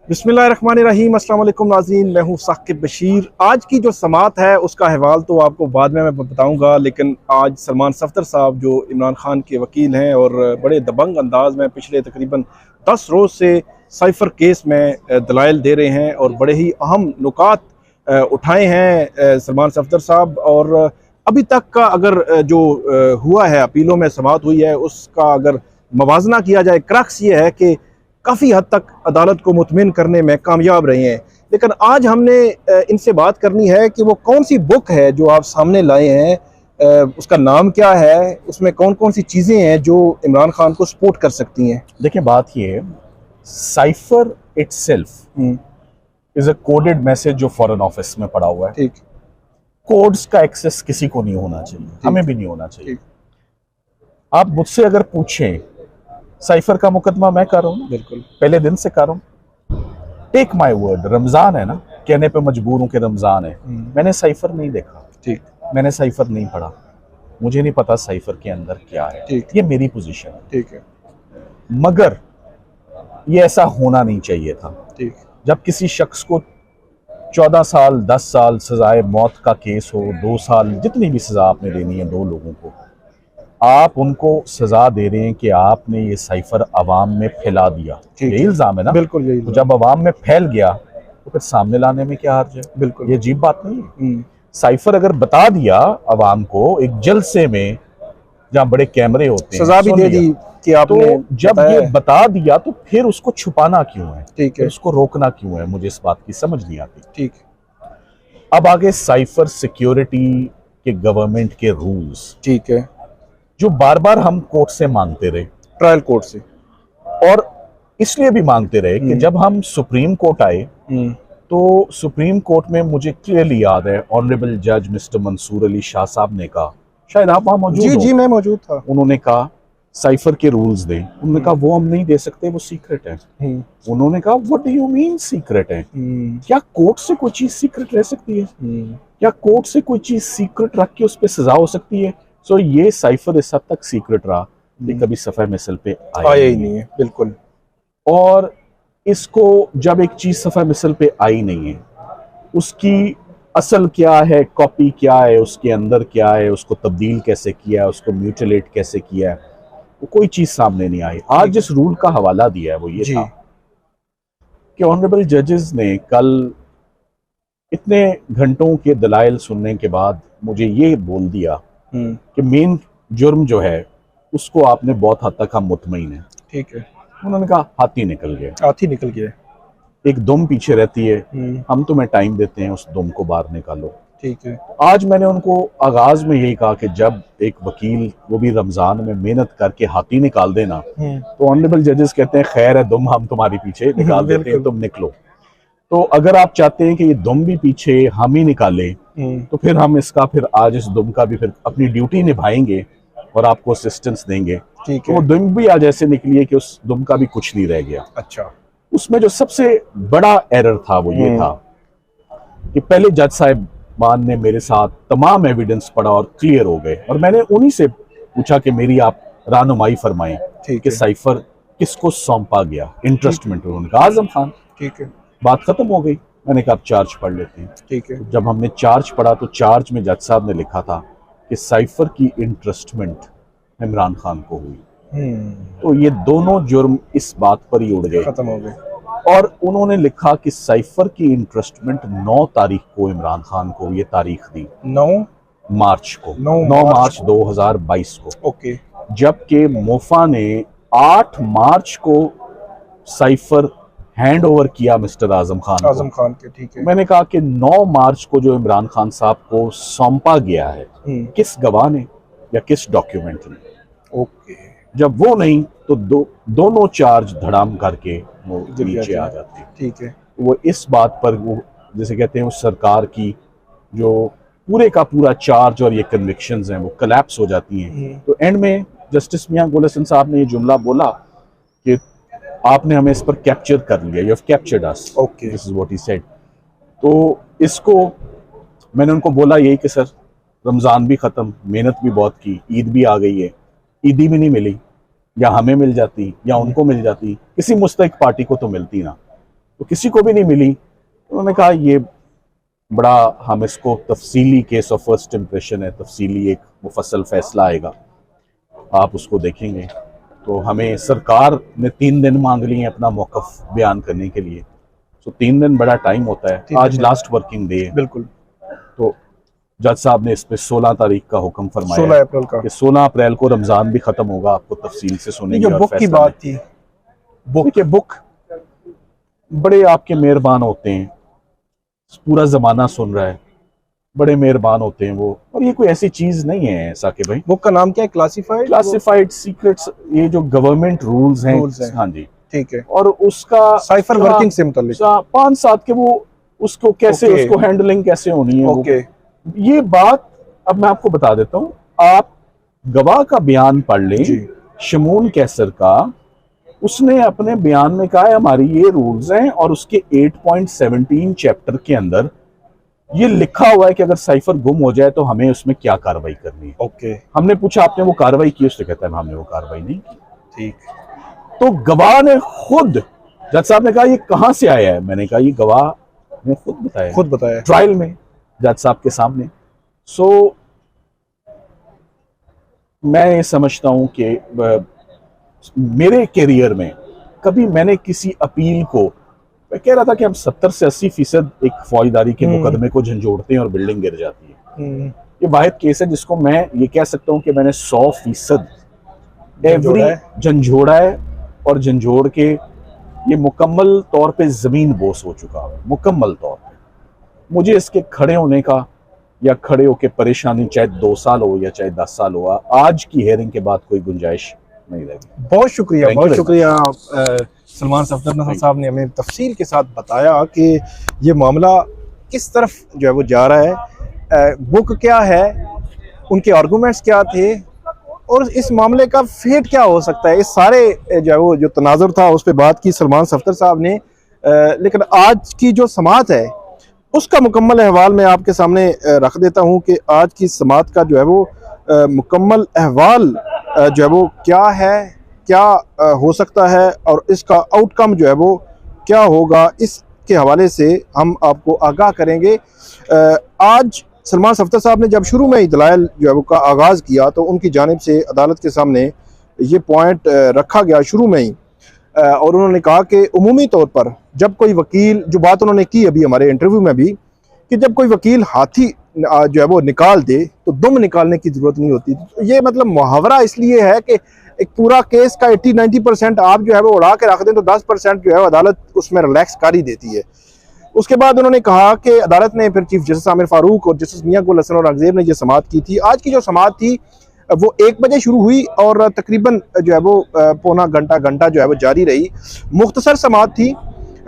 बिस्मिल्लाहिर्रहमानिर्रहीम। अस्सलाम वालेकुम नाज़रीन, मैं हूँ साकिब बशीर। आज की जो समात है उसका अहवाल तो आपको बाद में मैं बताऊँगा, लेकिन आज सलमान सफदर साहब जो इमरान खान के वकील हैं और बड़े दबंग अंदाज में पिछले तकरीबन 10 रोज़ से साइफ़र केस में दलाइल दे रहे हैं और बड़े ही अहम नुकात उठाए हैं सलमान सफदर साहब। और अभी तक का अगर जो हुआ है, अपीलों में समात हुई है, उसका अगर मवाजना किया जाए, क्रक्स ये है कि काफ़ी हद तक अदालत को मुतमिन करने में कामयाब रहे हैं। लेकिन आज हमने इनसे बात करनी है कि वो कौन सी बुक है जो आप सामने लाए हैं, उसका नाम क्या है, उसमें कौन कौन सी चीज़ें हैं जो इमरान खान को सपोर्ट कर सकती हैं। देखिए, बात ये है, cipher itself is a coded message जो फॉरेन ऑफिस में पड़ा हुआ है। ठीक। कोड्स का एक्सेस किसी को नहीं होना चाहिए, हमें भी नहीं होना चाहिए। आप मुझसे अगर पूछें, साइफर का मुकदमा मैं कर रहा हूँ, बिल्कुल पहले दिन से कर रहा हूँ। टेक माय वर्ड, रमजान है ना, कहने पे मजबूर हूँ कि रमजान है। मैंने साइफर नहीं देखा, ठीक, मैंने साइफर नहीं पढ़ा, मुझे नहीं पता साइफर के अंदर क्या है। ठीक, ये मेरी पोजीशन है। ठीक है, मगर ये ऐसा होना नहीं चाहिए था। ठीक, जब किसी शख्स को 14 साल 10 साल सजाए मौत का केस हो, 2 साल, जितनी भी सजा आपने देनी है 2 लोगों को, आप उनको सजा दे रहे हैं कि आपने ये साइफर अवाम में फैला दिया। यही इल्जाम है ना? बिल्कुल यही। तो जब अवाम में फैल गया तो फिर सामने लाने में क्या हर्ज है? बिल्कुल ये अजीब बात नहीं है। साइफर अगर बता दिया अवाम को एक जलसे में जहाँ बड़े कैमरे होते हैं, सजा भी दे दी कि आपने, तो जब ये बता दिया तो फिर उसको छुपाना क्यों है? ठीक है, उसको रोकना क्यों है? मुझे इस बात की समझ नहीं आती। ठीक। अब आगे साइफर सिक्योरिटी के गवर्नमेंट के रूल्स, ठीक है, जो बार बार हम कोर्ट से मांगते रहे, ट्रायल कोर्ट से, और इसलिए भी मांगते रहे कि जब हम सुप्रीम कोर्ट आए तो सुप्रीम कोर्ट में मुझे क्लियरली याद है ऑनरेबल जज मिस्टर मंसूर अली शाह साहब ने कहा, शायद आप वहां मौजूद जी हो, जी मैं मौजूद था। उन्होंने कहा साइफर के रूल्स दें। उन्होंने कहा वो हम नहीं दे सकते, वो सीक्रेट है। उन्होंने कहा what do you mean secret है? क्या कोर्ट से कोई चीज सीक्रेट रह सकती है? क्या कोर्ट से कोई चीज सीक्रेट रख के उस पर सजा हो सकती है? सो ये साइफर इस हद तक सीक्रेट रहा कि कभी सफ़े मिसल पे आया ही नहीं है। बिल्कुल। और इसको जब एक चीज सफ़े मिसल पे आई नहीं है, उसकी असल क्या है, कॉपी क्या है, उसके अंदर क्या है, उसको तब्दील कैसे किया है, उसको म्यूटिलेट कैसे किया है, वो कोई चीज सामने नहीं आई। आज जिस रूल का हवाला दिया है वो ये था कि ऑनरेबल जजेस ने कल इतने घंटों के दलाइल सुनने के बाद मुझे ये बोल दिया कि मेन जुर्म जो है उसको आपने बहुत हद तक हम मुतमईन है। ठीक है। उन्होंने कहा हाथी निकल गया, हाथी निकल गया, एक दुम पीछे रहती है, हम तुम्हें टाइम देते हैं, उस दुम को बाहर निकालो। ठीक है। आज मैंने उनको आगाज में यही कहा कि जब एक वकील, वो भी रमजान में मेहनत करके हाथी निकाल देना, तो ऑनरेबल जजेस कहते हैं खैर है दुम हम तुम्हारी पीछे निकाल देते हैं, तुम निकलो। तो अगर आप चाहते हैं कि ये दुम भी पीछे हम ही निकाले, तो फिर हम इसका, फिर आज इस दुम का भी फिर अपनी ड्यूटी निभाएंगे और आपको असिस्टेंस देंगे। ठीक है। वो दुम भी आज ऐसे निकली है कि उस दुम का भी कुछ नहीं रह गया। अच्छा। उसमें जो सबसे बड़ा एरर था वो ये था कि पहले जज साहिबान ने मेरे साथ तमाम एविडेंस पढ़ा और क्लियर हो गए, और मैंने उन्हीं से पूछा कि मेरी आप रहनुमाई फरमाएं कि साइफर किसको सौंपा गया। इंटरेस्टमेंट उन्होंने कहा आजम खान। ठीक है, बात खत्म हो गई। मैंने कहा आप चार्ज पढ़ लेते हैं। ठीक है। जब हमने चार्ज पढ़ा तो चार्ज में जज साहब ने लिखा था कि साइफर की इंटरेस्टमेंट इमरान खान को हुई। तो ये दोनों जुर्म इस बात पर ही उड़ गए, खत्म हो गए। और उन्होंने लिखा कि साइफर की इंटरेस्टमेंट 9 तारीख को इमरान खान को, ये तारीख दी 9 मार्च को, 9 मार्च 2022 को। ओके। जबकि मोफा ने 8 मार्च को साइफर हैंड ओवर किया मिस्टर आजम खान के। ठीक है। मैंने कहा कि 9 मार्च को जो इमरान खान साहब को सौंपा गया है, किस गवाह ने या किस डॉक्यूमेंट ने? ओके। जब वो नहीं तो दोनों चार्ज धड़ाम करके वो नीचे आ जाते हैं। ठीक है। वो इस बात पर, वो जैसे कहते हैं उस सरकार की जो पूरे का पूरा चार्ज और ये कन्विक्शंस हैं वो कोलैप्स हो जाती हैं। तो एंड में जस्टिस मियां गोल हसन साहब ने ये जुमला बोला कि आपने हमें इस पर कैप्चर कर लिया, you have captured us, okay, this is what he said. तो इसको मैंने उनको बोला यही कि सर रमज़ान भी ख़त्म, मेहनत भी बहुत की, ईद भी आ गई है, ईदी भी नहीं मिली, या हमें मिल जाती या उनको मिल जाती, किसी मुस्तहिक पार्टी को तो मिलती ना। तो किसी को भी नहीं मिली। उन्होंने कहा ये बड़ा, हम इसको तफसीली केस ऑफ फर्स्ट इम्प्रेशन है, तफसीली एक मुफस्सल फैसला आएगा, आप उसको देखेंगे। तो हमें सरकार ने 3 दिन मांग लिए अपना मौक़िफ़ बयान करने के लिए। तो 3 दिन बड़ा टाइम होता है। आज लास्ट वर्किंग डे है। बिल्कुल। तो जज साहब ने इस पे 16 तारीख का हुक्म फरमाया, 16 अप्रैल का, कि 16 अप्रैल को रमज़ान भी ख़त्म होगा। आपको तफसील से सुनेंगे। जो बुक की बात थी, बुक बड़े आपके मेहरबान होते हैं, पूरा ज़माना सुन रहा है, बड़े मेहरबान होते हैं वो। और ये कोई ऐसी चीज़ नहीं है साकिब भाई। बुक का नाम क्या है? क्लासिफाइड सीक्रेट्स, ये जो गवर्नमेंट रूल्स हैं। हाँ जी, ठीक है। और उसका साइफर वर्किंग से मुताल्लिक 5-7 के वो उसको कैसे उसको हैंडलिंग कैसे होनी है। ये बात अब मैं आपको बता देता हूँ। आप गवाह का बयान पढ़ लें, शमून कैसर का। उसने अपने बयान में कहा है हमारी ये रूल्स हैं, और उसके 8.17 चैप्टर के अंदर ये लिखा हुआ है कि अगर साइफर गुम हो जाए तो हमें उसमें क्या कार्रवाई करनी है। हमने पूछा आपने वो कार्रवाई की? उसने कहता है हमने वो कार्रवाई नहीं की। ठीक। तो गवाह ने खुद, जज साहब ने कहा ये कहां से आया है? मैंने कहा ये गवाह ने खुद बताया ट्रायल में जज साहब के सामने। सो मैं ये समझता हूं कि मेरे कैरियर में कभी मैंने किसी अपील को, मैं कह रहा था कि हम 70 से 80% एक फौजदारी के मुकदमे को झंझोड़ते हैं और बिल्डिंग गिर जाती है। ये वाहिद केस है जिसको मैं ये कह सकता हूं कि मैंने 100% एवरी झंझोड़ा है, और झंझोड़ के ये मुकम्मल तौर पे जमीन बोस हो चुका है। मुकम्मल तौर पे मुझे इसके खड़े होने का या खड़े होके परेशानी, चाहे 2 साल हो या चाहे 10 साल हुआ, आज की हेयरिंग के बाद कोई गुंजाइश नहीं रहेगी। बहुत शुक्रिया, बहुत शुक्रिया। सलमान सफदर नसर साहब ने हमें तफसील के साथ बताया कि ये मामला किस तरफ जो है वो जा रहा है, बुक क्या है, उनके आर्गूमेंट्स क्या थे, और इस मामले का फेट क्या हो सकता है। इस सारे जो है वो जो तनाजुर था उस पर बात की सलमान सफदर साहब ने। लेकिन आज की जो समात है उसका मुकम्मल अहवाल मैं आपके सामने रख देता हूँ कि आज की समात का जो है वो मुकम्मल अहवाल जो है वो क्या है, क्या हो सकता है, और इसका आउटकम जो है वो क्या होगा, इसके हवाले से हम आपको आगाह करेंगे। आज सलमान सफदर साहब ने जब शुरू में ही दलाइल जो है वो का आगाज़ किया तो उनकी जानिब से अदालत के सामने ये पॉइंट रखा गया शुरू में ही, और उन्होंने कहा कि उमूमी तौर पर जब कोई वकील, जो बात उन्होंने की अभी हमारे इंटरव्यू में भी, कि जब कोई वकील हाथी जो है वो निकाल दे तो दुम निकालने की ज़रूरत नहीं होती। तो ये मतलब मुहावरा इसलिए है कि एक पूरा केस का 80-90% आप जो है वो उड़ा के रख दें तो 10% जो है अदालत उसमें रिलैक्स कर ही देती है। उसके बाद उन्होंने कहा कि अदालत ने फिर चीफ जस्टिस आमिर फारूक और जस्टिस मियां गुल हसन औरंगजेब ने ये समात की थी। आज की जो समात थी वो 1 बजे शुरू हुई और तकरीबन जो है वो पौना घंटा जो है वो जारी रही। मुख्तसर समात थी,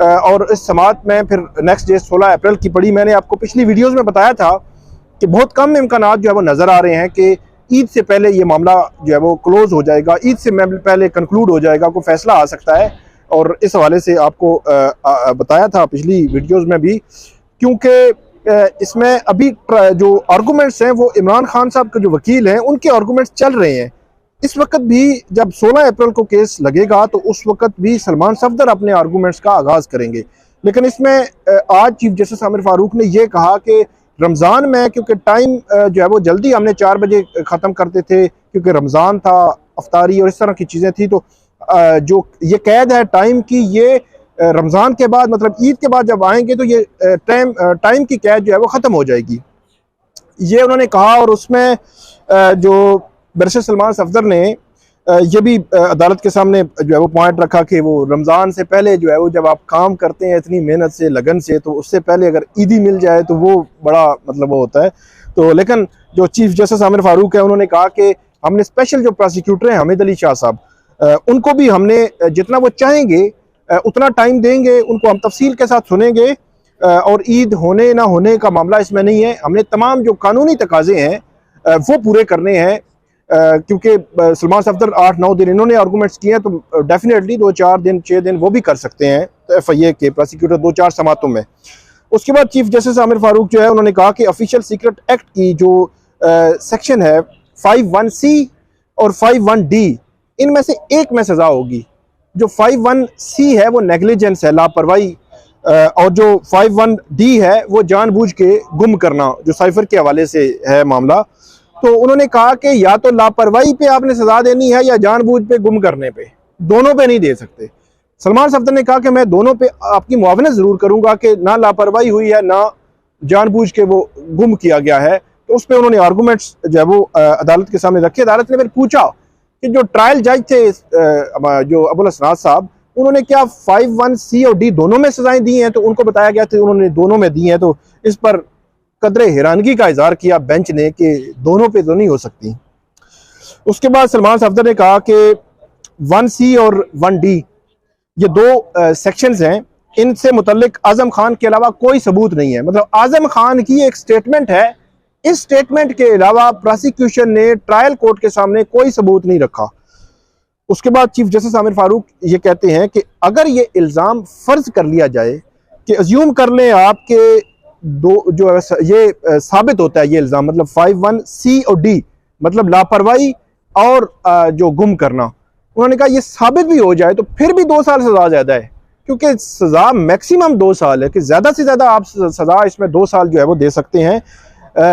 और इस समात में फिर नेक्स्ट डे 16 अप्रैल की पड़ी। मैंने आपको पिछली वीडियोज़ में बताया था कि बहुत कम इम्कानात जो है वो नज़र आ रहे हैं कि ईद से पहले ये मामला जो है वो क्लोज हो जाएगा, ईद से पहले कंक्लूड हो जाएगा, कोई फैसला आ सकता है। और इस हवाले से आपको बताया था पिछली वीडियोस में भी, क्योंकि इसमें अभी जो आर्गूमेंट्स हैं वो इमरान खान साहब के जो वकील हैं उनके आर्गूमेंट्स चल रहे हैं। इस वक्त भी जब 16 अप्रैल को केस लगेगा तो उस वक्त भी सलमान सफदर अपने आर्गूमेंट्स का आगाज़ करेंगे। लेकिन इसमें आज चीफ जस्टिस आमिर फारूक ने यह कहा कि रमज़ान में, क्योंकि टाइम जो है वो जल्दी हमने 4 बजे ख़त्म करते थे क्योंकि रमज़ान था, अफ्तारी और इस तरह की चीज़ें थी, तो जो ये कैद है टाइम की, ये रमज़ान के बाद मतलब ईद के बाद जब आएंगे तो ये टाइम की कैद जो है वो ख़त्म हो जाएगी, ये उन्होंने कहा। और उसमें जो बैरिस्टर सलमान सफदर ने ये भी अदालत के सामने जो है वो पॉइंट रखा कि वो रमज़ान से पहले जो है वो जब आप काम करते हैं इतनी मेहनत से, लगन से, तो उससे पहले अगर ईदी मिल जाए तो वो बड़ा मतलब वो होता है। तो लेकिन जो चीफ जस्टिस आमिर फारूक है उन्होंने कहा कि हमने स्पेशल जो प्रोसिक्यूटर हैं हामिद अली शाह साहब, उनको भी हमने जितना वो चाहेंगे उतना टाइम देंगे, उनको हम तफसील के साथ सुनेंगे, और ईद होने ना होने का मामला इसमें नहीं है। हमने तमाम जो कानूनी तकाजे हैं वो पूरे करने हैं, क्योंकि सलमान सफदर 8-9 दिन इन्होंने आर्गूमेंट्स किए हैं, तो डेफिनेटली 2-4 दिन 6 दिन वो भी कर सकते हैं तो FIA के प्रोसिक्यूटर 2-4 समातों में। उसके बाद चीफ जस्टिस आमिर फारूक जो है उन्होंने कहा कि ऑफिशियल सीक्रेट एक्ट की जो सेक्शन है 51C और 51D, इनमें से एक में सज़ा होगी। जो 51C है वो नेग्लिजेंस है, लापरवाही, और जो 51D है वो जानबूझ के गुम करना, जो साइफर के हवाले से है मामला। तो उन्होंने कहा कि या तो लापरवाही पे आपने सजा देनी है या जानबूझ पे गुम करने पे, दोनों पे नहीं दे सकते। सलमान सफदर ने कहा कि मैं दोनों पे आपकी मुआवनत जरूर करूंगा कि ना लापरवाही हुई है ना जानबूझ के वो गुम किया गया है। तो उस पर उन्होंने आर्गूमेंट्स जो है वो अदालत के सामने रखे। अदालत ने फिर पूछा कि जो ट्रायल जज थे जो अबुल असरात साहब, उन्होंने क्या 51C और D दोनों में सजाएं दी हैं? तो उनको बताया गया था उन्होंने दोनों में दी हैं। तो इस पर कदरे हैरानगी का इजहार किया बेंच ने कि दोनों पे तो नहीं हो सकती। उसके बाद सलमान सफदर ने कहा कि 1C और 1D ये दो सेक्शंस हैं, इनसे मुतल्लिक आजम खान के अलावा कोई सबूत नहीं है। मतलब आजम खान की एक स्टेटमेंट है, इस स्टेटमेंट के अलावा प्रोसिक्यूशन ने ट्रायल कोर्ट के सामने कोई सबूत नहीं रखा। उसके बाद चीफ जस्टिस आमिर फारूक ये कहते हैं कि अगर ये इल्ज़ाम फर्ज कर लिया जाए कि अज्यूम कर लें आपके दो जो ये साबित होता है ये इल्ज़ाम, मतलब 51C और D मतलब लापरवाही और जो गुम करना, उन्होंने कहा ये साबित भी हो जाए तो फिर भी 2 साल सजा ज़्यादा है, क्योंकि सजा मैक्सिमम 2 साल है कि ज़्यादा से ज़्यादा आप सजा इसमें 2 साल जो है वो दे सकते हैं,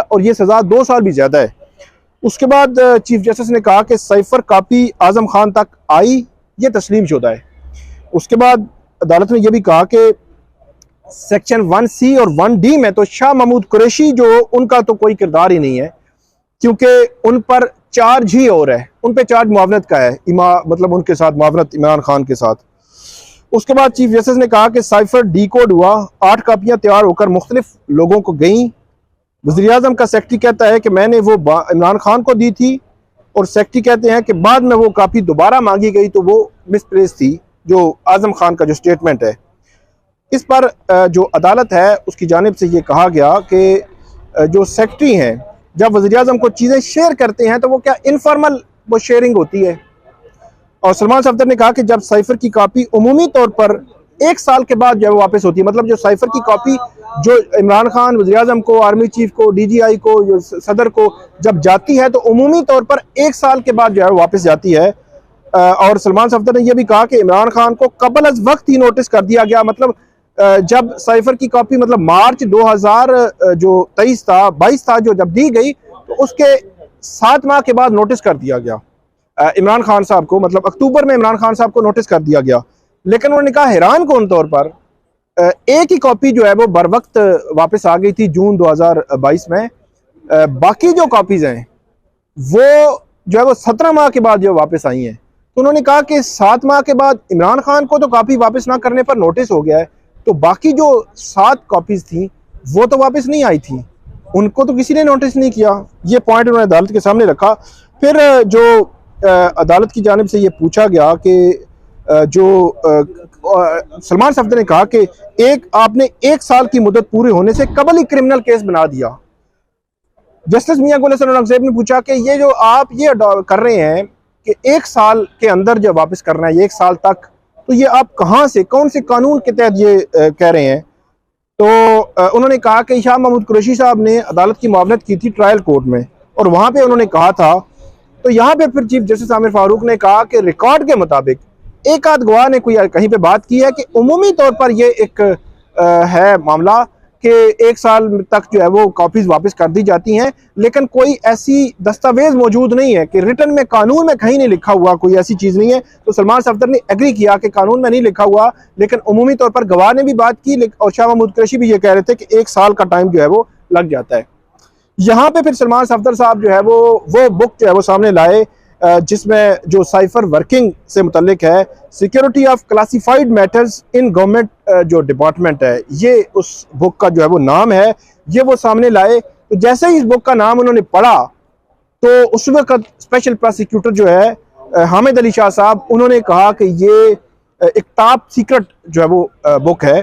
और ये सजा 2 साल भी ज़्यादा है। उसके बाद चीफ जस्टिस ने कहा कि साइफर कापी आजम खान तक आई, ये तस्लीम शुदा है। उसके बाद अदालत ने यह भी कहा कि सेक्शन 1C और 1D में तो शाह महमूद कुरैशी जो उनका तो कोई किरदार ही नहीं है, क्योंकि उन पर चार्ज ही और है, उन पे चार्ज मुआवनत का है, मतलब उनके साथ मुआवनत इमरान खान के साथ। उसके बाद चीफ जस्टिस ने कहा कि साइफर डीकोड हुआ, 8 कापियां तैयार होकर मुख्तलिफ लोगों को गईं। वज़ीर आज़म का सेक्रेटरी कहता है कि मैंने वो इमरान खान को दी थी, और सेक्रेटरी कहते हैं कि बाद में वो कापी दोबारा मांगी गई तो वो मिसप्लेस थी, जो आजम खान का जो स्टेटमेंट है। इस पर जो अदालत है उसकी जानिब से ये कहा गया कि जो सेक्रेटरी हैं जब वज़ीर आज़म को चीज़ें शेयर करते हैं तो वो क्या इनफॉर्मल वो शेयरिंग होती है। और सलमान सफदर ने कहा कि जब साइफर की कॉपी उमूमी तौर पर 1 साल के बाद जो है वापस होती है, मतलब जो साइफर की कॉपी जो इमरान खान, वज़ीर आज़म को, आर्मी चीफ को, DGI को, जो सदर को जब जाती है तो उमूमी तौर पर 1 साल के बाद जो है वापस जाती है। और सलमान सफदर ने यह भी कहा कि इमरान खान को कबल अज वक्त ही नोटिस कर दिया गया, मतलब जब साइफर की कॉपी मतलब मार्च 2023 था 22 था जो जब दी गई तो उसके 7 माह के बाद नोटिस कर दिया गया इमरान खान साहब को, मतलब अक्टूबर में इमरान खान साहब को नोटिस कर दिया गया। लेकिन उन्होंने कहा हैरान कौन तौर पर एक ही कॉपी जो है वो बर वक्त वापस आ गई थी जून 2022 में, बाकी जो कॉपीज हैं वो जो है वो 17 माह के बाद जो वापस आई हैं। तो उन्होंने कहा कि 7 माह के बाद इमरान खान को तो कॉपी वापस ना करने पर नोटिस हो गया है, तो बाकी जो 7 कॉपीज थी वो तो वापस नहीं आई थी, उनको तो किसी ने नोटिस नहीं किया। ये पॉइंट उन्होंने अदालत के सामने रखा। फिर जो अदालत की जानिब से ये पूछा गया कि जो सलमान सफदर ने कहा कि आपने 1 साल की मुद्दत पूरी होने से कबल ही क्रिमिनल केस बना दिया। जस्टिस मियां गुल हसन औरंगजेब ने पूछा कि ये जो आप ये कर रहे हैं कि 1 साल के अंदर जब वापस करना है 1 साल तक, तो ये आप कहाँ से, कौन से कानून के तहत ये कह रहे हैं? तो उन्होंने कहा कि शाह महमूद कुरैशी साहब ने अदालत की मुआवनत की थी ट्रायल कोर्ट में, और वहाँ पे उन्होंने कहा था। तो यहाँ पे फिर चीफ जस्टिस आमिर फारूक ने कहा कि रिकॉर्ड के मुताबिक एक आध गवाह ने कोई कहीं पे बात की है कि उमूमी तौर पर ये एक है मामला कि 1 साल तक जो है वो कॉपीज वापस कर दी जाती हैं, लेकिन कोई ऐसी दस्तावेज मौजूद नहीं है कि रिटन में, कानून में कहीं नहीं लिखा हुआ, कोई ऐसी चीज़ नहीं है। तो सलमान सफदर ने एग्री किया कि कानून में नहीं लिखा हुआ, लेकिन उमूमी तौर पर गवाह ने भी बात की, और शाह महमूद कुरैशी भी ये कह रहे थे कि 1 साल का टाइम जो है वो लग जाता है। यहाँ पे फिर सलमान सफदर साहब जो है वो बुक जो है वो सामने लाए, जिसमें जो साइफर वर्किंग से मुतल्लिक है, security of classified matters in government जो डिपार्टमेंट है, ये उस बुक का जो है वो नाम है, ये वो सामने लाए। तो जैसे ही इस बुक का नाम उन्होंने पढ़ा तो उस वक्त स्पेशल प्रोसिक्यूटर जो है हामिद अली शाह साहब, उन्होंने कहा कि ये एक टॉप सीक्रेट जो है वो बुक है।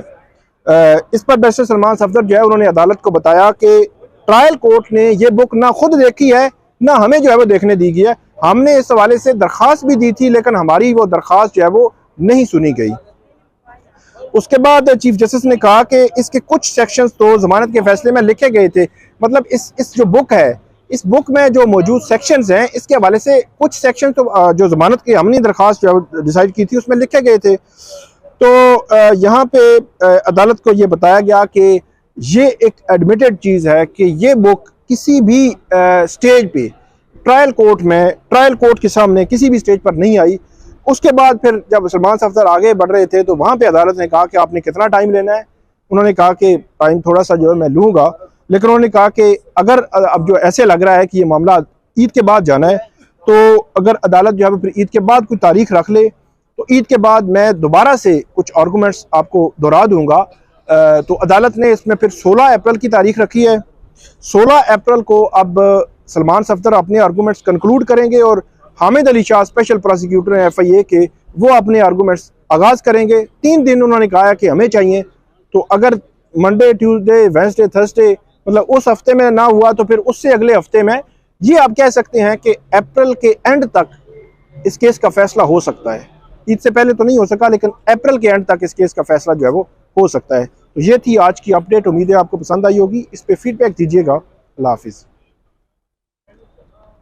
इस पर बैरिस्टर सलमान सफदर जो है उन्होंने अदालत को बताया कि ट्रायल कोर्ट ने ये बुक ना खुद देखी है ना हमें जो है वो देखने दी गई है, हमने इस हवाले से दरख्वास्त भी दी थी, लेकिन हमारी वो दरख्वास्त जो है वो नहीं सुनी गई। उसके बाद चीफ जस्टिस ने कहा कि इसके कुछ सेक्शंस तो जमानत के फैसले में लिखे गए थे, मतलब इस जो बुक है, इस बुक में जो मौजूद सेक्शंस हैं इसके हवाले से कुछ सेक्शन तो जो जमानत की हमने दरख्वास्त जो डिसाइड की थी उसमें लिखे गए थे। तो यहाँ पे अदालत को ये बताया गया कि ये एक एडमिटेड चीज़ है कि ये बुक किसी भी स्टेज पे ट्रायल कोर्ट के सामने किसी भी स्टेज पर नहीं आई। उसके बाद फिर जब सलमान सफदर आगे बढ़ रहे थे तो वहाँ पे अदालत ने कहा कि आपने कितना टाइम लेना है। उन्होंने कहा कि टाइम थोड़ा सा जो है मैं लूँगा, लेकिन उन्होंने कहा कि अगर अब जो ऐसे लग रहा है कि ये मामला ईद के बाद जाना है, तो अगर अदालत जो है फिर ईद के बाद कोई तारीख रख ले तो ईद के बाद मैं दोबारा से कुछ आर्गूमेंट्स आपको दोहरा दूंगा। तो अदालत ने इसमें फिर 16 अप्रैल की तारीख रखी है। 16 अप्रैल को अब सलमान सफदर अपने आर्गूमेंट्स कंक्लूड करेंगे और हामिद अली शाह स्पेशल प्रोसिक्यूटर हैं FIA के, वो अपने आर्गूमेंट्स आगाज़ करेंगे। 3 दिन उन्होंने कहा कि हमें चाहिए, तो अगर मंडे, ट्यूसडे, वेंसडे, थर्सडे मतलब उस हफ्ते में ना हुआ तो फिर उससे अगले हफ्ते में, ये आप कह सकते हैं कि अप्रैल के एंड तक इस केस का फैसला हो सकता है। ईद से पहले तो नहीं हो सका, लेकिन अप्रैल के एंड तक इस केस का फैसला जो है वो हो सकता है। तो ये थी आज की अपडेट। उम्मीद है आपको पसंद आई होगी। इस पर फीडबैक दीजिएगा। अल्लाह हाफिज़।